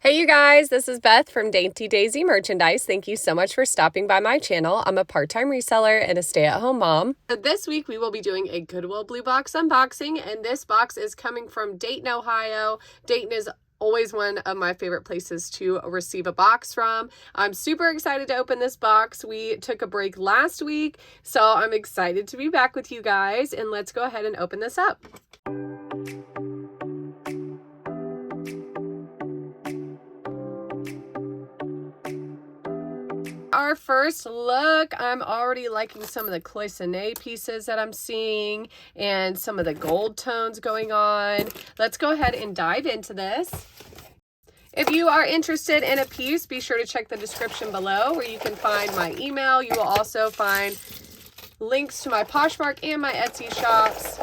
Hey you guys, this is Beth from Dainty Daisy Merchandise. Thank you so much for stopping by my channel. I'm a part-time reseller and a stay-at-home mom. This week we will be doing a Goodwill Bluebox unboxing, and this box is coming from Dayton, Ohio. Dayton is always one of my favorite places to receive a box from. I'm super excited to open this box. We took a break last week, so I'm excited to be back with you guys, and let's go ahead and open this up. Our first look, I'm already liking some of the cloisonne pieces that I'm seeing and some of the gold tones going on. Let's go ahead and dive into this. If you are interested in a piece, be sure to check the description below where you can find my email. You will also find links to my Poshmark and my Etsy shops.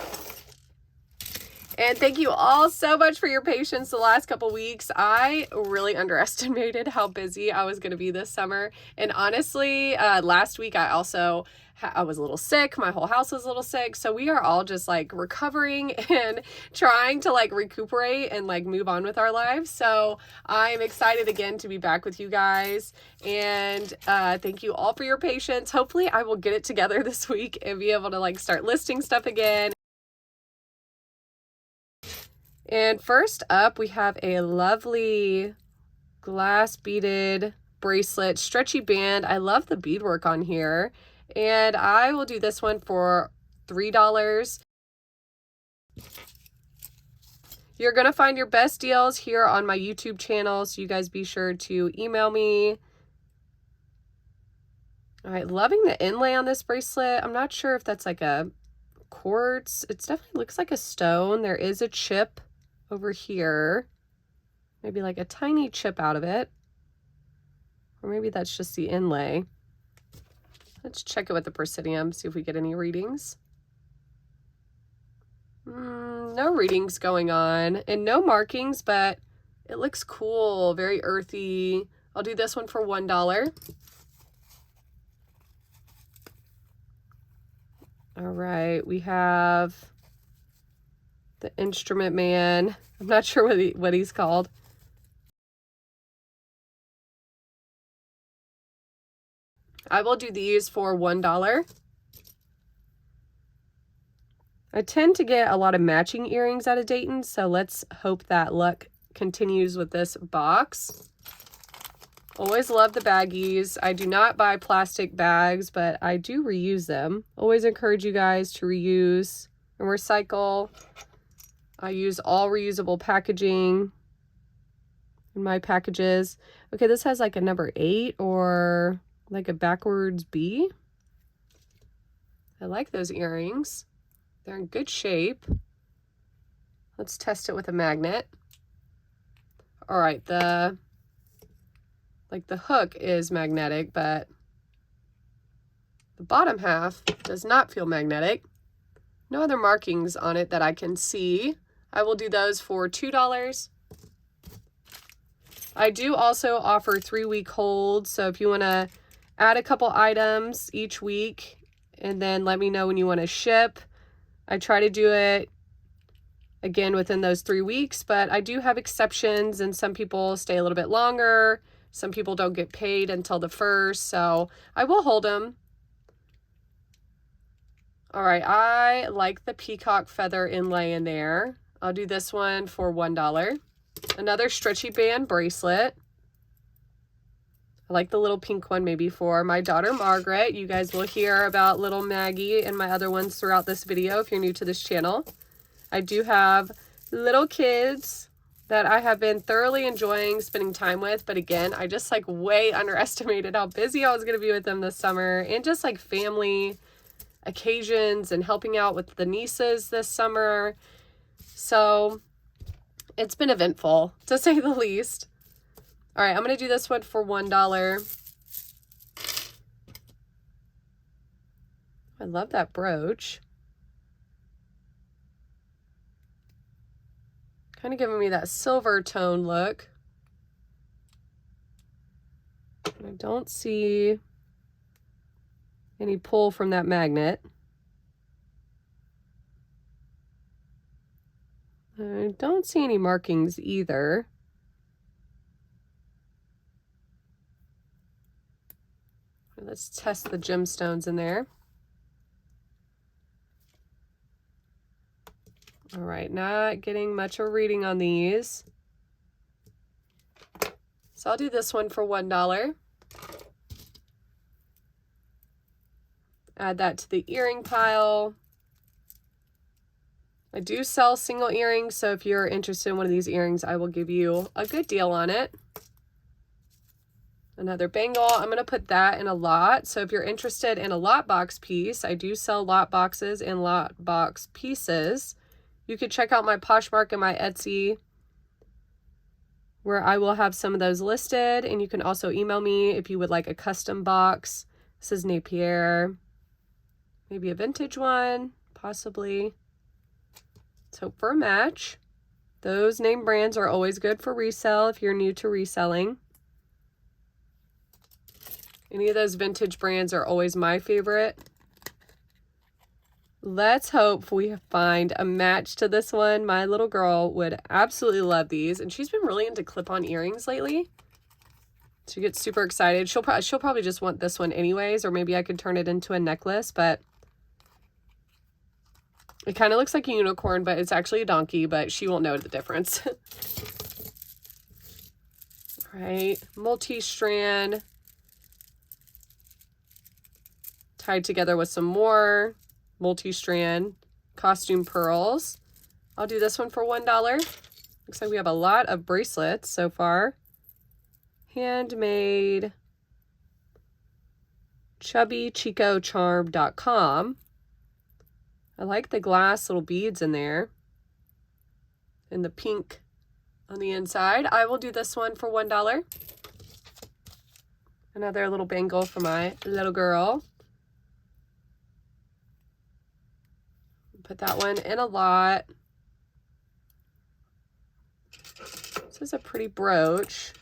And thank you all so much for your patience the last couple weeks. I really underestimated how busy I was going to be this summer. And honestly, last week I was a little sick. My whole house was a little sick. So we are all just like recovering and trying to like recuperate and like move on with our lives. So I'm excited again to be back with you guys. And thank you all for your patience. Hopefully I will get it together this week and be able to like start listing stuff again. And first up, we have a lovely glass beaded bracelet, stretchy band. I love the beadwork on here. And I will do this one for $3. You're going to find your best deals here on my YouTube channel, so you guys be sure to email me. All right, loving the inlay on this bracelet. I'm not sure if that's like a quartz. It definitely looks like a stone. There is a chip over here, maybe like a tiny chip out of it, or maybe that's just the inlay. Let's check it with the Presidium, see if we get any readings. No readings going on and no markings, but it looks cool, very earthy. I'll do this one for $1. All right, we have the Instrument Man. I'm not sure what he's called. I will do these for $1. I tend to get a lot of matching earrings out of Dayton, so let's hope that luck continues with this box. Always love the baggies. I do not buy plastic bags, but I do reuse them. Always encourage you guys to reuse and recycle. I use all reusable packaging in my packages. Okay, this has like a number 8 or like a backwards B. I like those earrings. They're in good shape. Let's test it with a magnet. All right, the hook is magnetic, but the bottom half does not feel magnetic. No other markings on it that I can see. I will do those for $2. I do also offer 3-week holds, so if you want to add a couple items each week and then let me know when you want to ship. I try to do it again within those 3 weeks, but I do have exceptions, and some people stay a little bit longer. Some people don't get paid until the 1st, so I will hold them. All right, I like the peacock feather inlay in there. I'll do this one for $1. Another stretchy band bracelet. I like the little pink one, maybe for my daughter Margaret. You guys will hear about little Maggie and my other ones throughout this video if you're new to this channel. I do have little kids that I have been thoroughly enjoying spending time with, but again, I just like way underestimated how busy I was going to be with them this summer, and just like family occasions and helping out with the nieces this summer. So it's been eventful, to say the least. All right, I'm going to do this one for $1. I love that brooch. Kind of giving me that silver tone look. I don't see any pull from that magnet. I don't see any markings either. Let's test the gemstones in there. All right, not getting much of a reading on these. So I'll do this one for $1. Add that to the earring pile. I do sell single earrings, so if you're interested in one of these earrings, I will give you a good deal on it. Another bangle. I'm going to put that in a lot. So if you're interested in a lot box piece, I do sell lot boxes and lot box pieces. You could check out my Poshmark and my Etsy, where I will have some of those listed. And you can also email me if you would like a custom box. This is Napier. Maybe a vintage one, possibly. Let's hope for a match. Those name brands are always good for resale if you're new to reselling. Any of those vintage brands are always my favorite. Let's hope we find a match to this one. My little girl would absolutely love these, and she's been really into clip-on earrings lately. She gets super excited. She'll probably just want this one anyways, or maybe I could turn it into a necklace, but it kind of looks like a unicorn, but it's actually a donkey, but she won't know the difference. All right, multi-strand. Tied together with some more multi-strand costume pearls. I'll do this one for $1. Looks like we have a lot of bracelets so far. Handmade. chubbychicocharm.com. I like the glass little beads in there and the pink on the inside. I will do this one for $1. Another little bangle for my little girl. Put that one in a lot. This is a pretty brooch.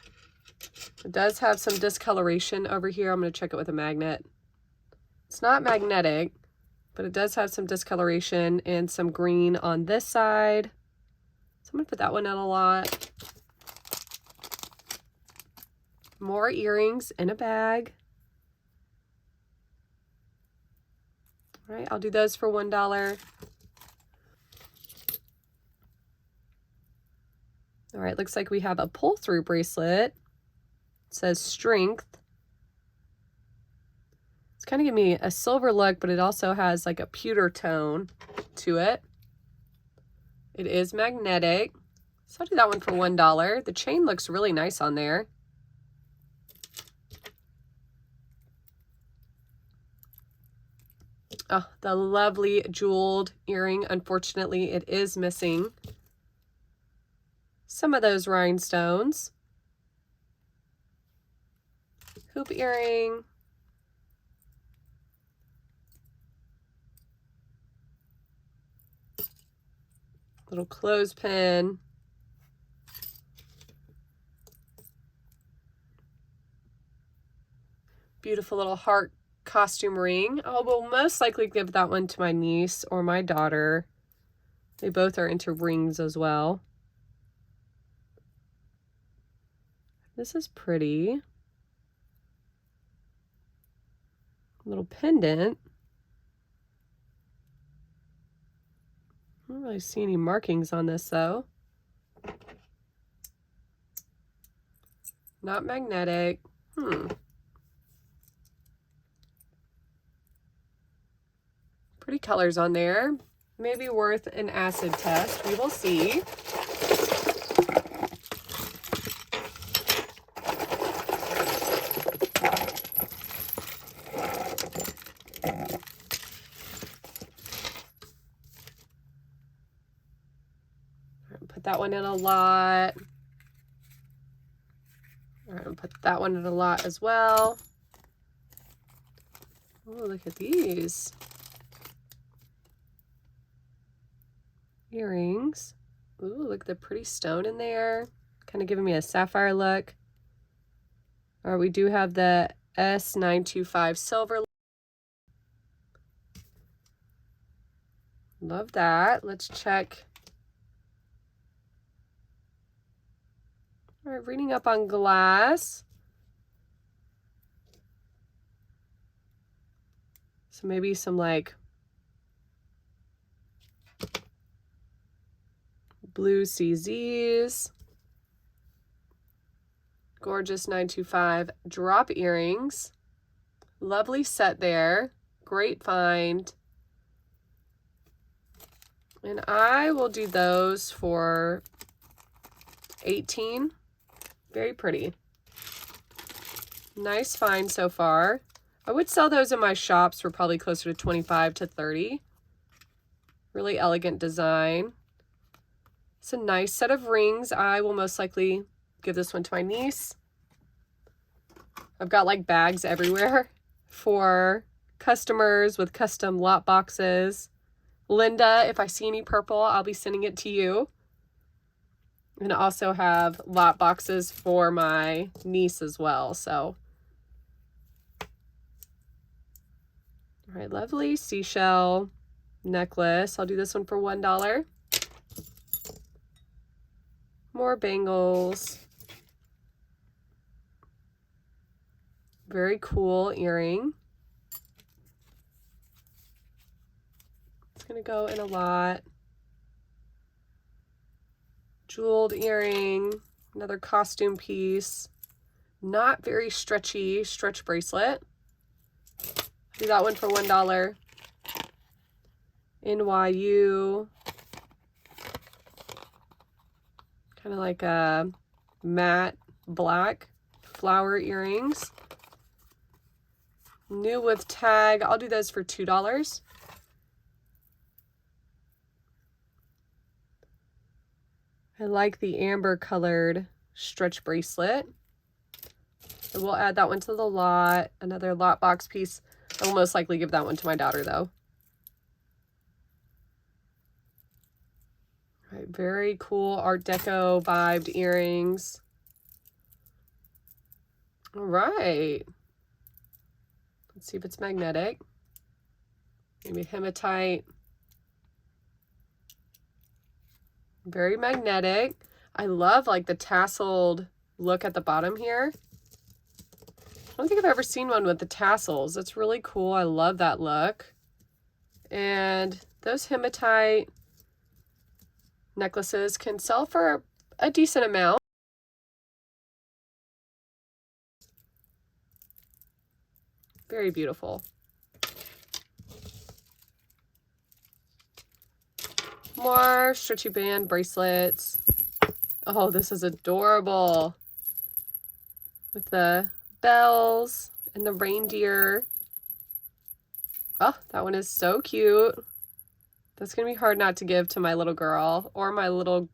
It does have some discoloration over here. I'm going to check it with a magnet. It's not magnetic, but it does have some discoloration and some green on this side. So I'm going to put that one in a lot. More earrings in a bag. All right, I'll do those for $1. All right, looks like we have a pull-through bracelet. It says strength. It's kind of giving me a silver look, but it also has like a pewter tone to it. It is magnetic. So I'll do that one for $1. The chain looks really nice on there. Oh, the lovely jeweled earring. Unfortunately, it is missing some of those rhinestones. Hoop earring. Little clothespin. Beautiful little heart costume ring. I will most likely give that one to my niece or my daughter. They both are into rings as well. This is pretty. Little pendant. I don't really see any markings on this though. Not magnetic. Pretty colors on there. Maybe worth an acid test. We will see. Put that one in a lot. All right, put that one in a lot as well. Oh, look at these earrings. Ooh, look at the pretty stone in there. Kind of giving me a sapphire look. All right, we do have the S925 silver. Love that. Let's check. All right, reading up on glass. So maybe some like blue CZs. Gorgeous 925 drop earrings. Lovely set there. Great find. And I will do those for 18. Very pretty. Nice find so far. I would sell those in my shops for probably closer to 25 to 30. Really elegant design. It's a nice set of rings. I will most likely give this one to my niece. I've got like bags everywhere for customers with custom lot boxes. Linda, if I see any purple, I'll be sending it to you. And I also have lot boxes for my niece as well. So, all right, lovely seashell necklace. I'll do this one for $1. More bangles. Very cool earring. It's going to go in a lot. Jeweled earring. Another costume piece. Not very stretchy stretch bracelet. Do that one for $1. NYU. Kind of like a matte black flower earrings. New with tag. I'll do those for $2. I like the amber colored stretch bracelet. So we'll add that one to the lot. Another lot box piece. I will most likely give that one to my daughter though. All right, very cool Art Deco vibed earrings. All right. Let's see if it's magnetic. Maybe hematite. Very magnetic. I love like the tasseled look at the bottom here. I don't think I've ever seen one with the tassels. That's really cool. I love that look. And those hematite necklaces can sell for a decent amount. Very beautiful. More stretchy band bracelets. Oh, this is adorable. With the bells and the reindeer. Oh, that one is so cute. That's going to be hard not to give to my little girl or my little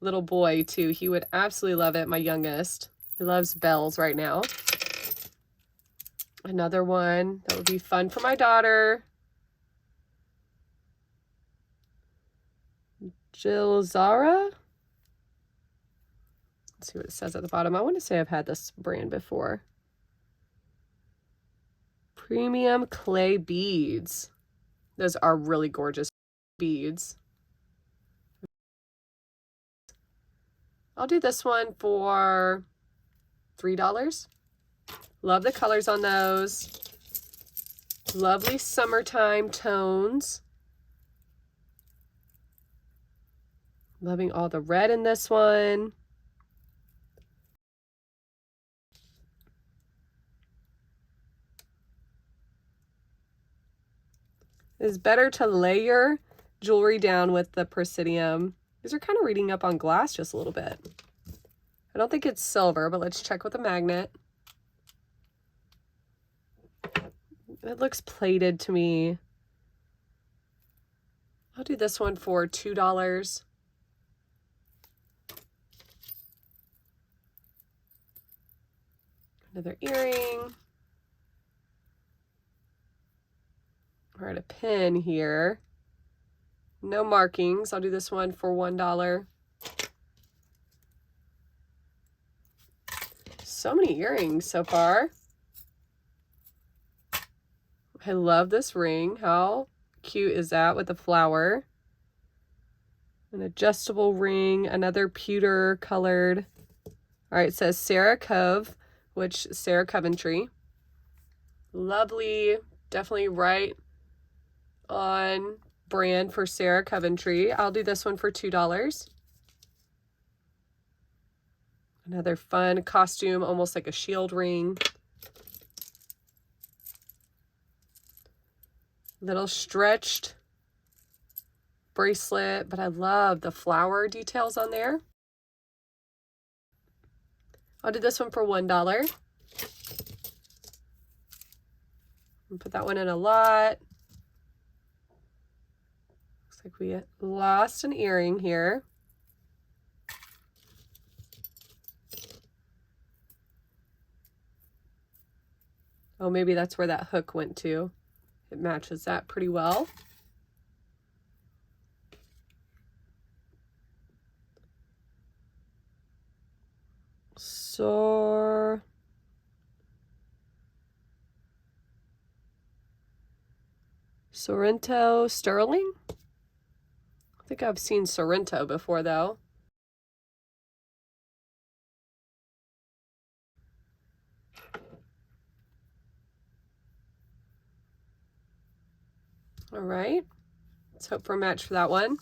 boy too. He would absolutely love it, my youngest. He loves bells right now. Another one that would be fun for my daughter. Jill Zara. Let's see what it says at the bottom. I want to say I've had this brand before. Premium clay beads. Those are really gorgeous beads. I'll do this one for $3. Love the colors on those. Lovely summertime tones. Loving all the red in this one. It's better to layer jewelry down with the Presidium. These are kind of reading up on glass just a little bit. I don't think it's silver, but let's check with the magnet. It looks plated to me. I'll do this one for $2. Another earring. All right, a pin here. No markings. I'll do this one for $1. So many earrings so far. I love this ring. How cute is that with the flower? An adjustable ring, another pewter colored. All right, it says Sarah Cove, which Sarah Coventry. Lovely, definitely right on brand for Sarah Coventry. I'll do this one for $2. Another fun costume, almost like a shield ring. Little stretched bracelet, but I love the flower details on there. I'll do this one for $1. And put that one in a lot. Looks like we lost an earring here. Oh, maybe that's where that hook went to. It matches that pretty well. Sorrento sterling? I think I've seen Sorrento before though. All right, let's hope for a match for that one.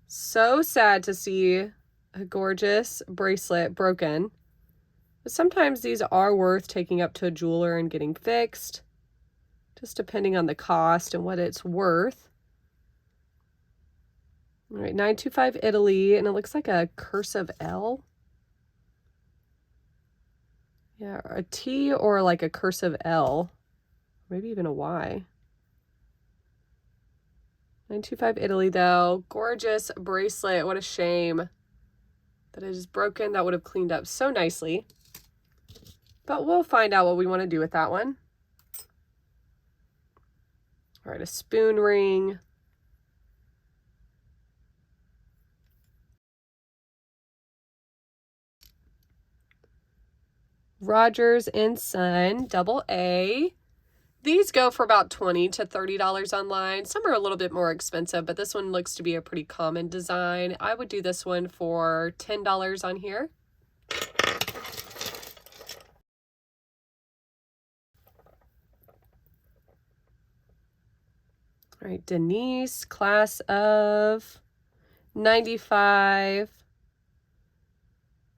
So sad to see a gorgeous bracelet broken, but sometimes these are worth taking up to a jeweler and getting fixed, just depending on the cost and what it's worth. All right, 925 Italy, and it looks like a cursive L. Yeah, a T or like a cursive L, maybe even a Y. 925 Italy though. Gorgeous bracelet. What a shame that it is broken. That would have cleaned up so nicely. But we'll find out what we want to do with that one. All right, a spoon ring. Rogers and Son, double A. These go for about $20 to $30 online. Some are a little bit more expensive, but this one looks to be a pretty common design. I would do this one for $10 on here. All right, Denise, class of 95.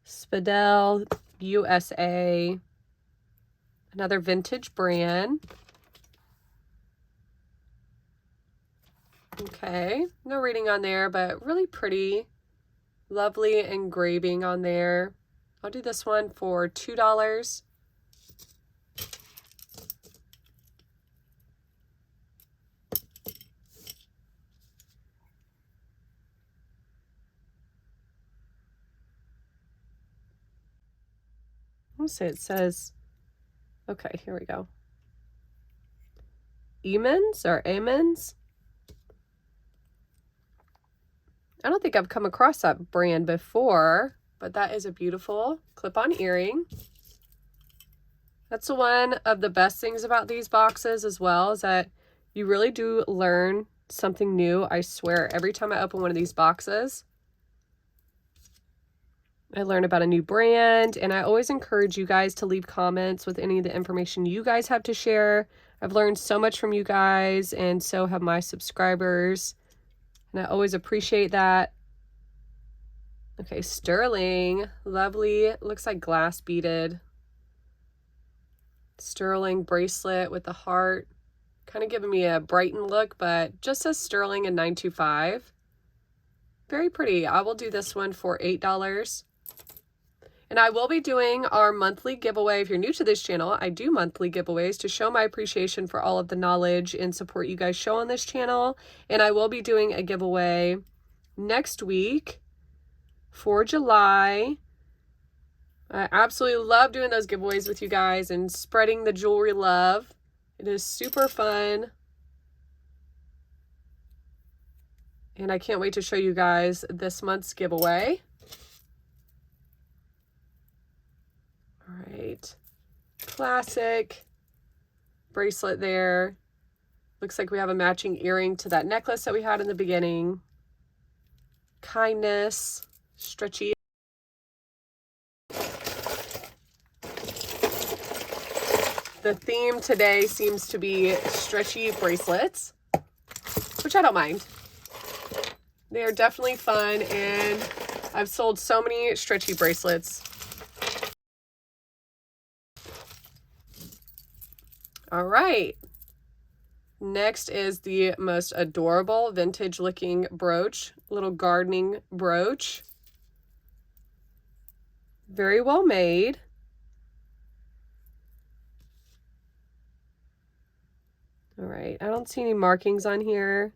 Spadell, USA. Another vintage brand. Okay, no reading on there, but really pretty. Lovely engraving on there. I'll do this one for $2. Let's see, it says, okay, here we go. Emens or Amens? I don't think I've come across that brand before, but that is a beautiful clip-on earring. That's one of the best things about these boxes as well, is that you really do learn something new. I swear, every time I open one of these boxes, I learn about a new brand, and I always encourage you guys to leave comments with any of the information you guys have to share. I've learned so much from you guys, and so have my subscribers. And I always appreciate that. Okay, sterling. Lovely. Looks like glass beaded. Sterling bracelet with the heart. Kind of giving me a Brighton look, but just says sterling and 925. Very pretty. I will do this one for $8. And I will be doing our monthly giveaway. If you're new to this channel, I do monthly giveaways to show my appreciation for all of the knowledge and support you guys show on this channel. And I will be doing a giveaway next week for July. I absolutely love doing those giveaways with you guys and spreading the jewelry love. It is super fun. And I can't wait to show you guys this month's giveaway. All right, classic bracelet there. Looks like we have a matching earring to that necklace that we had in the beginning. Kindness, stretchy. The theme today seems to be stretchy bracelets. I don't mind. They are definitely fun, and I've sold so many stretchy bracelets. All right. Next is the most adorable vintage looking brooch, little gardening brooch. Very well made. All right, I don't see any markings on here.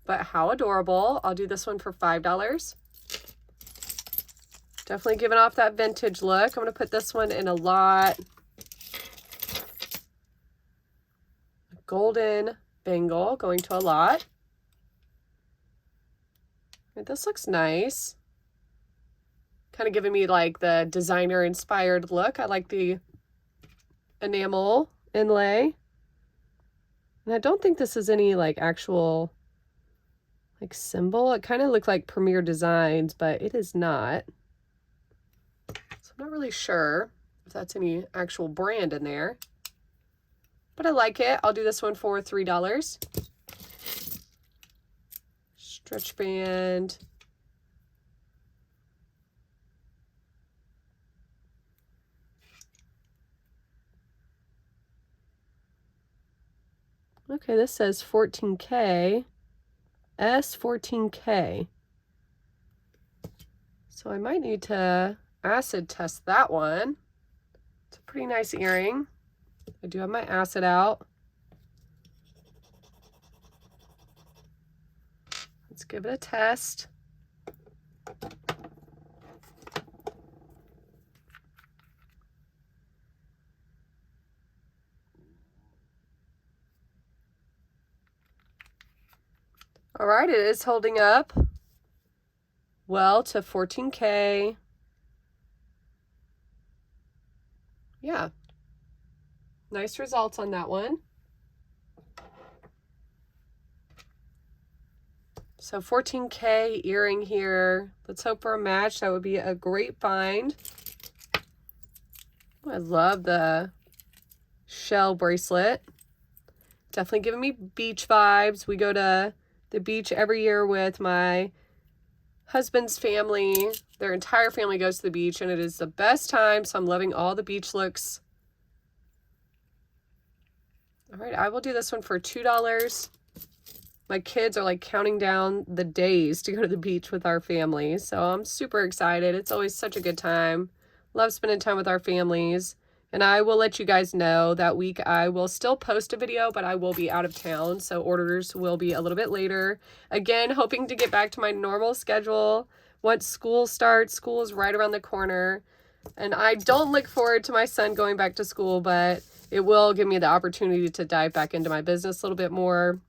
But how adorable. I'll do this one for $5. Definitely giving off that vintage look. I'm going to put this one in a lot. Golden bangle going to a lot. This looks nice. Kind of giving me like the designer inspired look. I like the enamel inlay. And I don't think this is any like actual like symbol. It kind of looked like Premier Designs, but it is not. So I'm not really sure if that's any actual brand in there. But I like it. I'll do this one for $3. Stretch band. Okay, this says 14K. S14K. So I might need to acid test that one. It's a pretty nice earring. I do have my acid out. Let's give it a test. All right, it is holding up well to 14K. Yeah. Nice results on that one. So 14K earring here. Let's hope for a match. That would be a great find. Oh, I love the shell bracelet. Definitely giving me beach vibes. We go to the beach every year with my husband's family. Their entire family goes to the beach, and it is the best time, so I'm loving all the beach looks. All right, I will do this one for $2. My kids are like counting down the days to go to the beach with our family, so I'm super excited. It's always such a good time. Love spending time with our families. And I will let you guys know that week I will still post a video, but I will be out of town, so orders will be a little bit later. Again, hoping to get back to my normal schedule once school starts. School is right around the corner, and I don't look forward to my son going back to school, but it will give me the opportunity to dive back into my business a little bit more.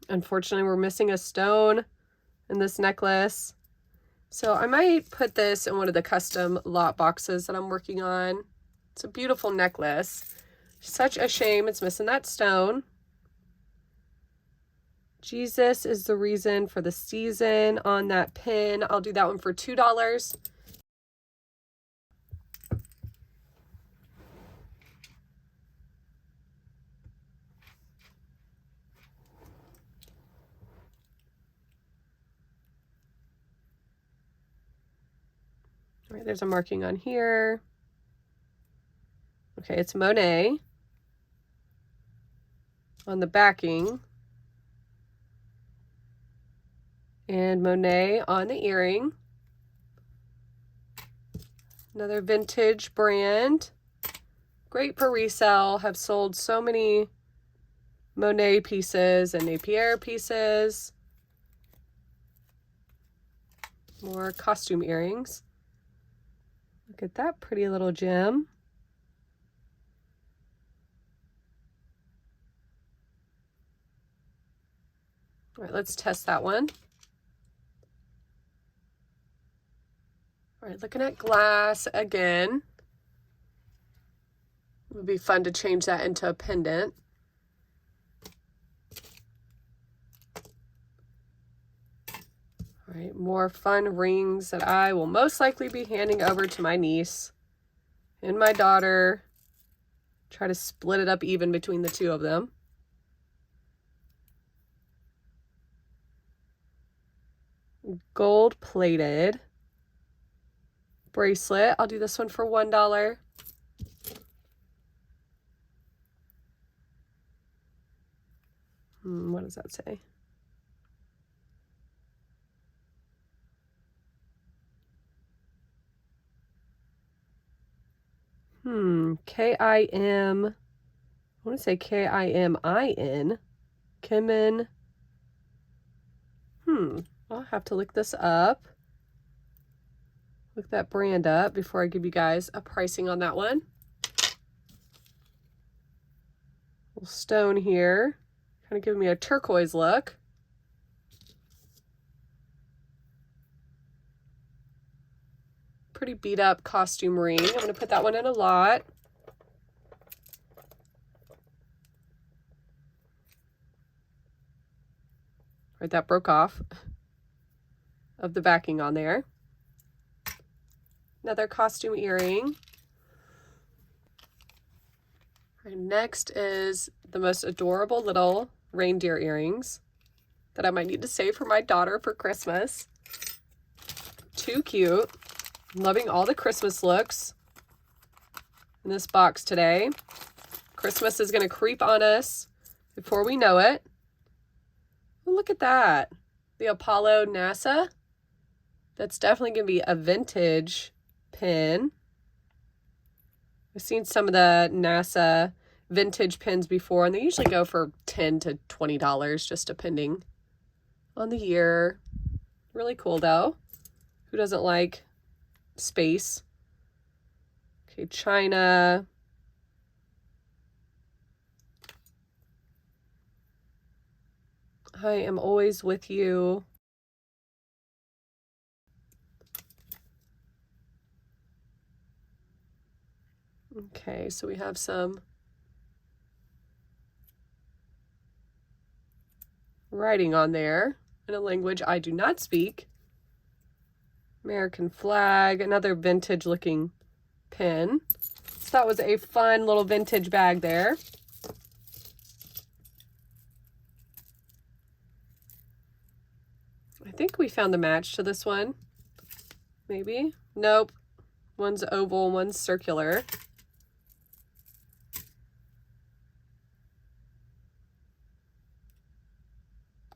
Unfortunately, we're missing a stone in this necklace, so I might put this in one of the custom lot boxes that I'm working on. It's a beautiful necklace. Such a shame it's missing that stone. Jesus is the reason for the season on that pin. I'll do that one for $2. All right, there's a marking on here. Okay, it's Monet on the backing. And Monet on the earring. Another vintage brand. Great for resale. Have sold so many Monet pieces and Napier pieces. More costume earrings. Look at that pretty little gem. All right, let's test that one. All right, looking at glass again. It would be fun to change that into a pendant. All right, more fun rings that I will most likely be handing over to my niece and my daughter. Try to split it up even between the two of them. Gold plated bracelet. I'll do this one for $1. What does that say? K-I-M, I want to say K-I-M-I-N, Kimin. I'll have to look this up. Look that brand up before I give you guys a pricing on that one. Little stone here, kind of giving me a turquoise look. Pretty beat up costume ring. I'm going to put that one in a lot. Right, that broke off of the backing on there. Another costume earring. Right, next is the most adorable little reindeer earrings that I might need to save for my daughter for Christmas. Too cute. I'm loving all the Christmas looks in this box today. Christmas is going to creep on us before we know it. Oh, look at that. The Apollo NASA. That's definitely going to be a vintage pin. I've seen some of the NASA vintage pins before, and they usually go for $10 to $20, just depending on the year. Really cool, though. Who doesn't like space? Okay, China. I am always with you. Okay, so we have some writing on there in a language I do not speak. American flag, another vintage looking pin. So that was a fun little vintage bag there. I think we found the match to this one. Maybe? Nope. One's oval, one's circular.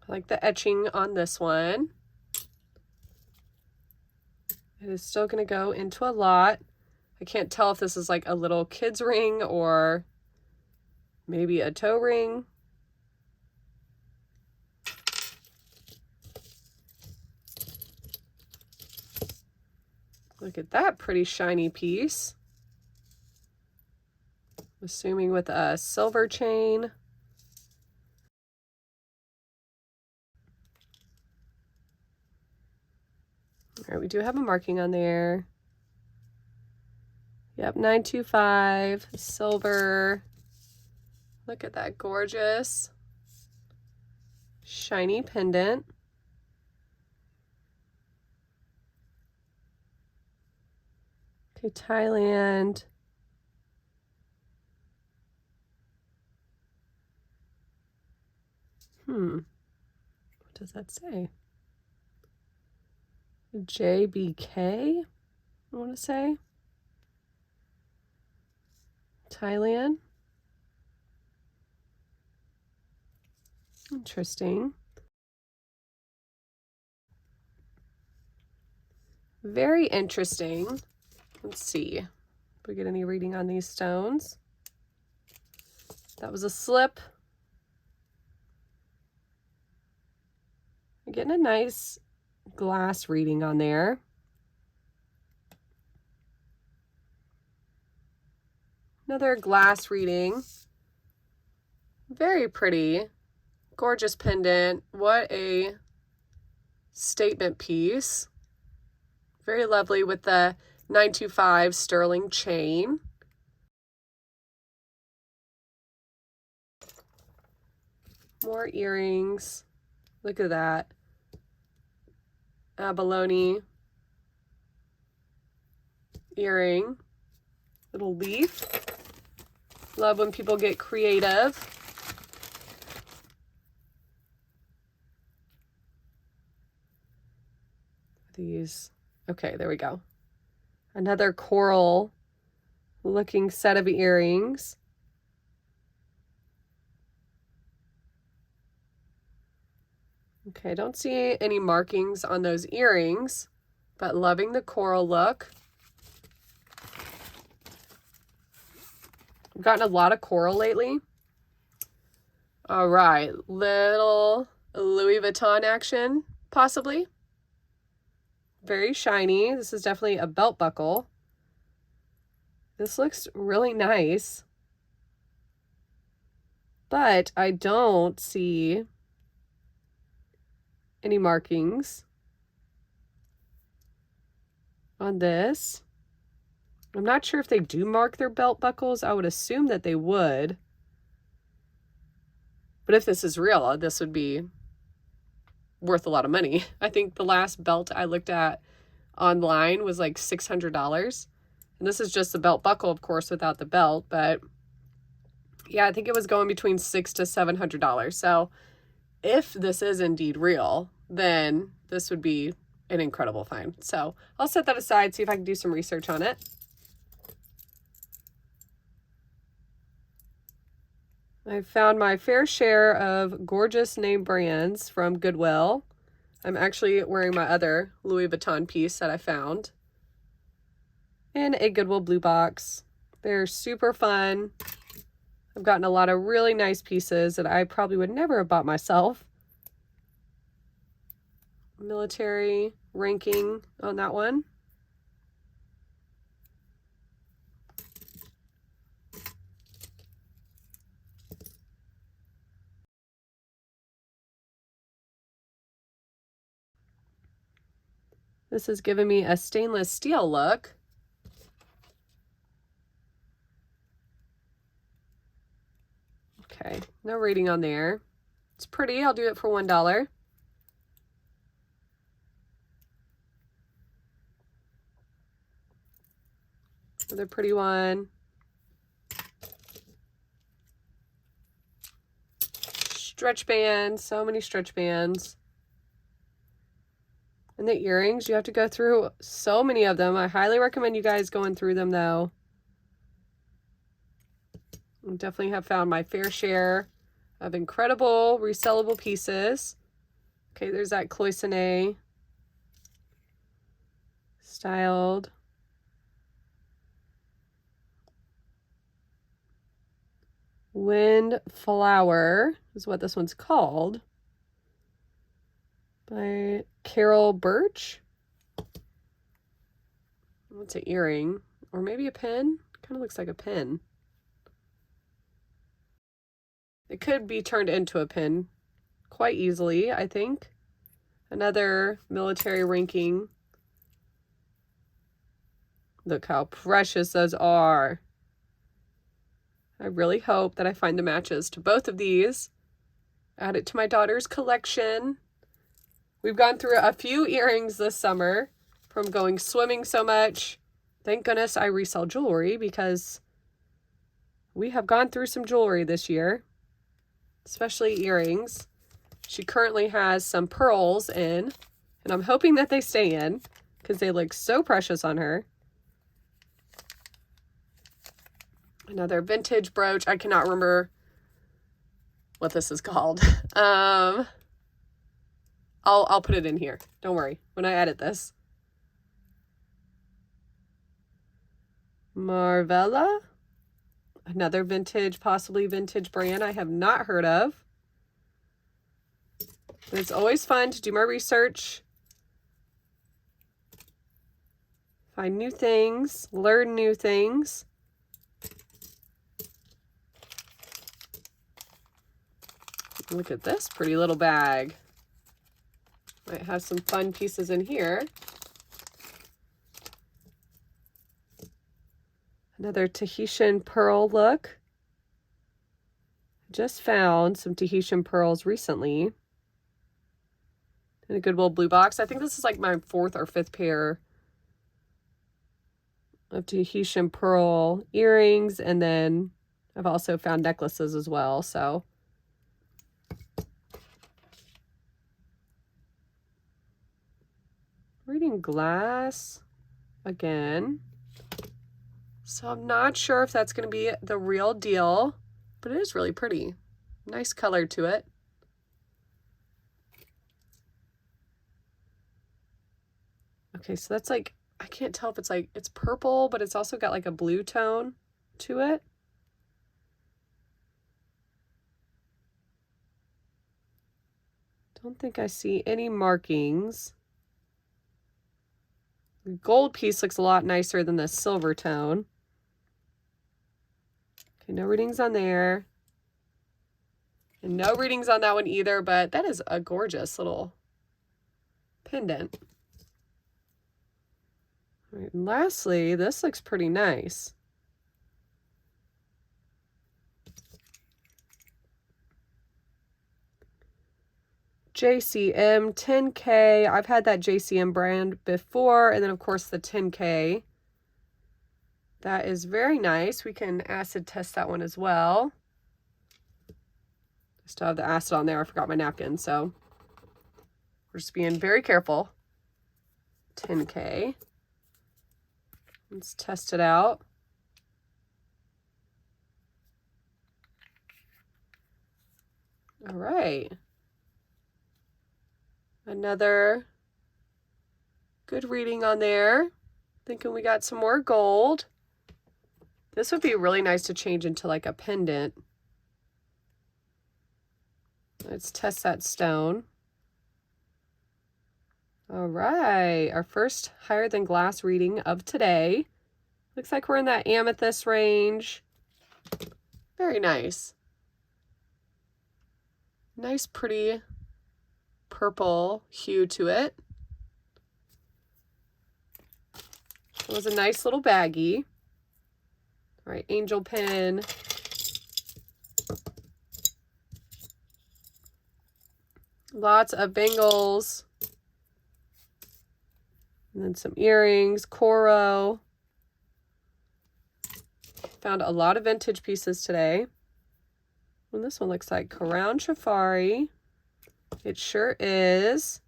I like the etching on this one. It is still going to go into a lot. I can't tell if this is like a little kid's ring or maybe a toe ring. Look at that pretty shiny piece. Assuming with a silver chain. All right, we do have a marking on there. Yep, 925, silver. Look at that gorgeous shiny pendant. Okay, Thailand. What does that say? JBK, I want to say. Thailand. Interesting. Very interesting. Let's see if we get any reading on these stones. That was a slip. You're getting a nice glass reading on there. Another glass reading. Very pretty. Gorgeous pendant. What a statement piece. Very lovely with the 925 sterling chain. More earrings. Look at that. Abalone earring. Little leaf. Love when people get creative. These, okay, there we go. Another coral looking set of earrings. Okay, don't see any markings on those earrings, but loving the coral look. I've gotten a lot of coral lately. All right, little Louis Vuitton action, possibly. Very shiny. This is definitely a belt buckle. This looks really nice, but I don't see any markings on this. I'm not sure if they do mark their belt buckles. I would assume that they would. But if this is real, this would be worth a lot of money. I think the last belt I looked at online was like $600. And this is just the belt buckle, of course, without the belt. But yeah, I think it was going between $600 to $700. So if this is indeed real, then this would be an incredible find. So I'll set that aside, see if I can do some research on it. I've found my fair share of gorgeous name brands from Goodwill. I'm actually wearing my other Louis Vuitton piece that I found in a Goodwill Bluebox. They're super fun. I've gotten a lot of really nice pieces that I probably would never have bought myself. Military ranking on that one. This is giving me a stainless steel look. Okay, no rating on there. It's pretty. I'll do it for $1. Another pretty one. Stretch bands. So many stretch bands. And the earrings, you have to go through so many of them. I highly recommend you guys going through them, though. I definitely have found my fair share of incredible resellable pieces. Okay, there's that cloisonné styled. Windflower is what this one's called. By Carol Birch. What's an earring? Or maybe a pin? Kind of looks like a pin. It could be turned into a pin quite easily, I think. Another military ranking. Look how precious those are. I really hope that I find the matches to both of these. Add it to my daughter's collection. We've gone through a few earrings this summer from going swimming so much. Thank goodness I resell jewelry because we have gone through some jewelry this year, especially earrings. She currently has some pearls in, and I'm hoping that they stay in because they look so precious on her. Another vintage brooch. I cannot remember what this is called. I'll put it in here. Don't worry when I edit this. Marvella. Another vintage, possibly vintage brand I have not heard of. But it's always fun to do my research. Find new things, learn new things. Look at this pretty little bag. Might have some fun pieces in here. Another Tahitian pearl look. Just found some Tahitian pearls recently in a Goodwill Bluebox. I think this is like my 4th or 5th pair of Tahitian pearl earrings and then I've also found necklaces as well, so. Reading glass again. So I'm not sure if that's going to be the real deal, but it is really pretty. Nice color to it. Okay, so that's like, I can't tell if it's like, it's purple, but it's also got like a blue tone to it. Don't think I see any markings. The gold piece looks a lot nicer than the silver tone. Okay, no readings on there. And no readings on that one either, but that is a gorgeous little pendant. All right, and lastly, this looks pretty nice. JCM 10K. I've had that JCM brand before, and then of course the 10K. That is very nice. We can acid test that one as well. I still have the acid on there. I forgot my napkin, so we're just being very careful. 10K. Let's test it out. All right. Another good reading on there. Thinking we got some more gold. This would be really nice to change into like a pendant. Let's test that stone. All right, our first higher than glass reading of today. Looks like we're in that amethyst range. Very nice. Nice, pretty purple hue to it. It was a nice little baggie. All right, angel pin. Lots of bangles. And then some earrings, coral. Found a lot of vintage pieces today. And this one looks like Crown Safari. It sure is.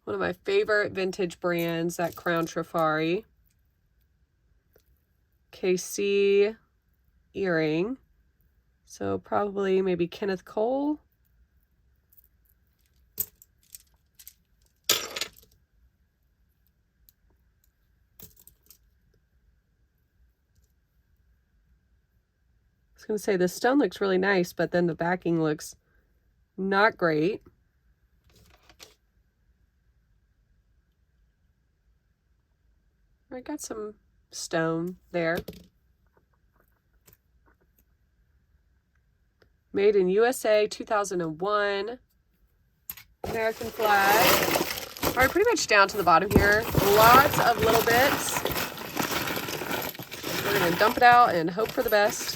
One of my favorite vintage brands, that Crown Safari. KC earring. So probably maybe Kenneth Cole. I was going to say the stone looks really nice, but then the backing looks not great. I got some stone there. Made in USA, 2001. American flag. All right, pretty much down to the bottom here. Lots of little bits. We're going to dump it out and hope for the best.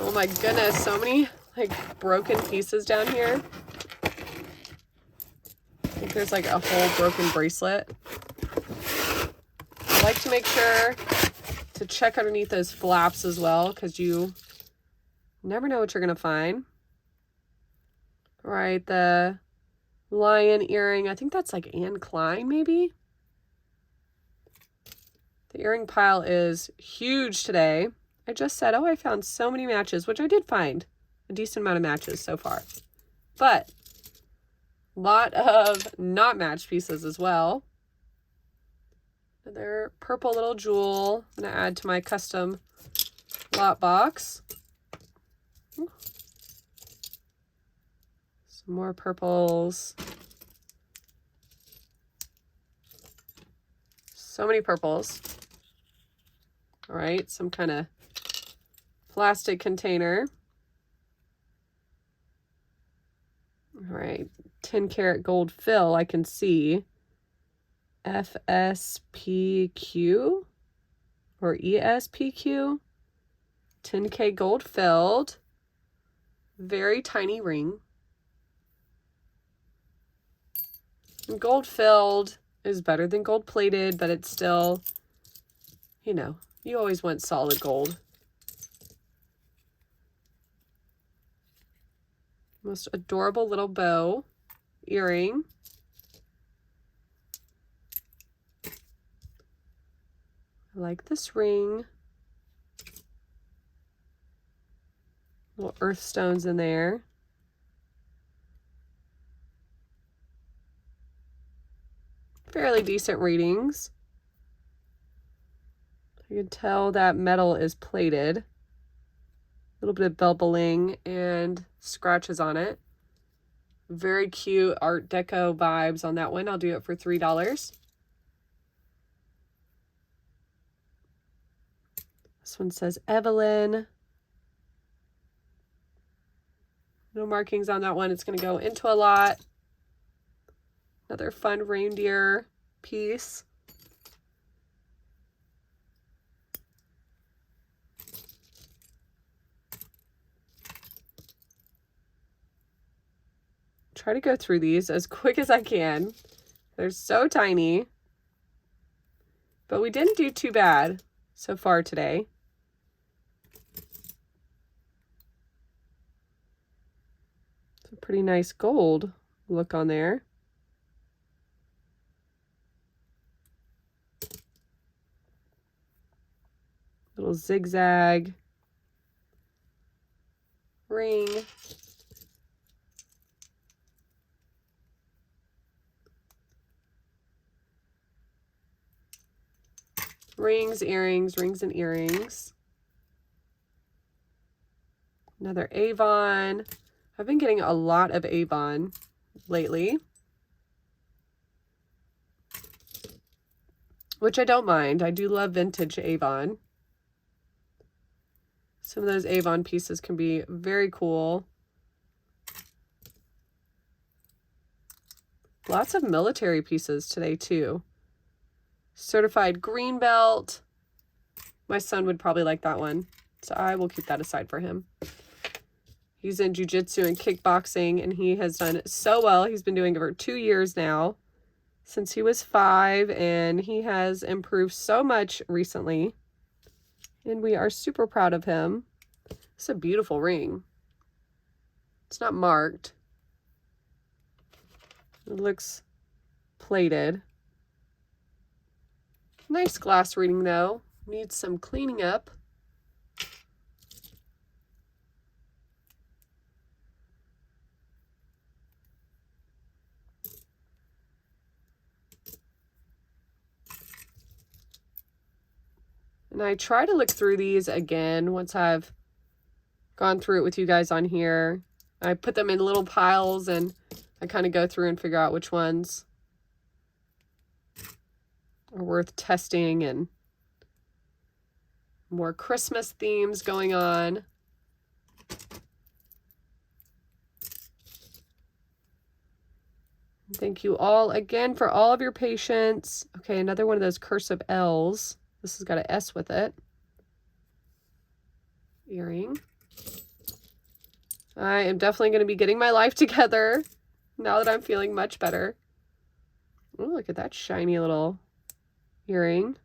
Oh my goodness, so many like broken pieces down here. I think there's like a whole broken bracelet. I like to make sure to check underneath those flaps as well, because you never know what you're going to find. All right, the lion earring. I think that's like Anne Klein, maybe? The earring pile is huge today. I just said, oh, I found so many matches, which I did find a decent amount of matches so far. But a lot of not matched pieces as well. Another purple little jewel I'm going to add to my custom lot box. Ooh. Some more purples. So many purples. All right, some kind of plastic container. All right, 10 karat gold fill, I can see. FSPQ or ESPQ. 10K gold filled. Very tiny ring. And gold filled is better than gold plated, but it's still, you know, you always want solid gold. Most adorable little bow earring. I like this ring. Little earth stones in there. Fairly decent readings. You can tell that metal is plated. A little bit of bubbling and scratches on it. Very cute Art Deco vibes on that one. I'll do it for $3. This one says Evelyn. No markings on that one. It's going to go into a lot. Another fun reindeer piece. Try to go through these as quick as I can. They're so tiny. But we didn't do too bad so far today. It's a pretty nice gold look on there. Little zigzag ring. Rings, earrings, rings and earrings. Another Avon. I've been getting a lot of Avon lately, which I don't mind. I do love vintage Avon. Some of those Avon pieces can be very cool. Lots of military pieces today too. Certified green belt. My son would probably like that one, so I will keep that aside for him. He's in jiu-jitsu and kickboxing, and he has done so well. He's been doing it for 2 years now, since he was 5, and he has improved so much recently, and we are super proud of him. It's a beautiful ring. It's not marked. It looks plated. Nice glass reading though. Needs some cleaning up. And I try to look through these again once I've gone through it with you guys on here. I put them in little piles and I kind of go through and figure out which ones are worth testing, and more Christmas themes going on. Thank you all again for all of your patience. Okay, another one of those cursive L's. This has got an S with it. Earring. I am definitely going to be getting my life together now that I'm feeling much better. Oh, look at that shiny little earring.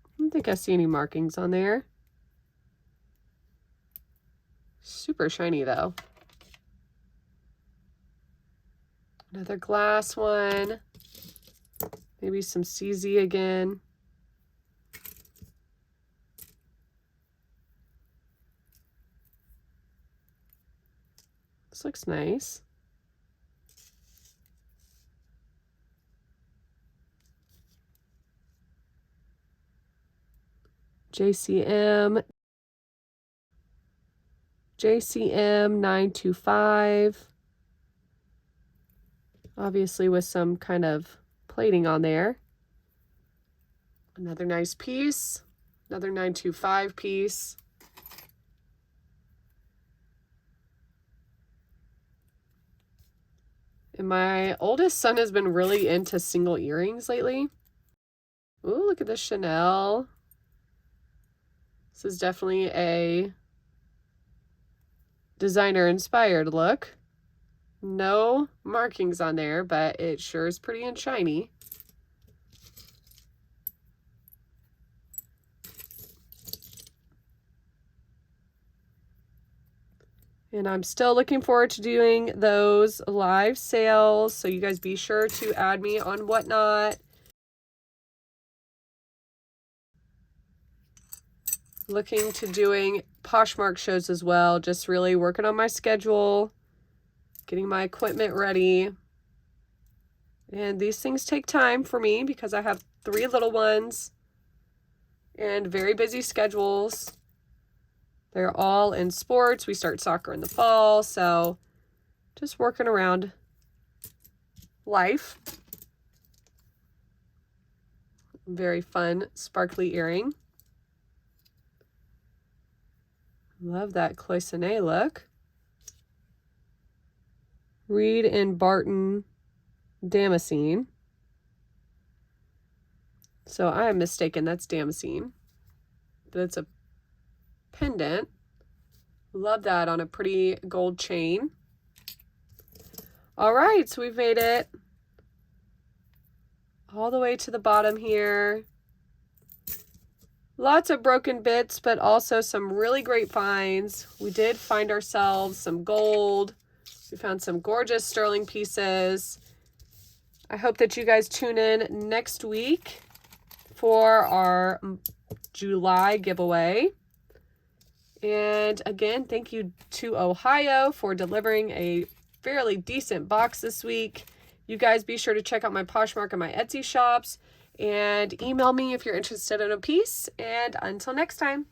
I don't think I see any markings on there. Super shiny though. Another glass one. Maybe some CZ again. This looks nice. JCM 925. Obviously with some kind of plating on there. Another nice piece. Another 925 piece. And my oldest son has been really into single earrings lately. Ooh, look at this Chanel. This is definitely a designer inspired look. No markings on there, but it sure is pretty and shiny. And I'm still looking forward to doing those live sales, so you guys be sure to add me on Whatnot. Looking to doing Poshmark shows as well, just really working on my schedule, getting my equipment ready. And these things take time for me because I have 3 little ones and very busy schedules. They're all in sports. We start soccer in the fall, so just working around life. Very fun, sparkly earring. Love that cloisonné look. Reed and Barton Damascene. So I am mistaken, that's Damascene. But it's a pendant. Love that on a pretty gold chain. All right, so we've made it all the way to the bottom here. Lots of broken bits, but also some really great finds. We did find ourselves some gold. We found some gorgeous sterling pieces. I hope that you guys tune in next week for our July giveaway. And again, thank you to Ohio for delivering a fairly decent box this week. You guys be sure to check out my Poshmark and my Etsy shops and email me if you're interested in a piece. And until next time.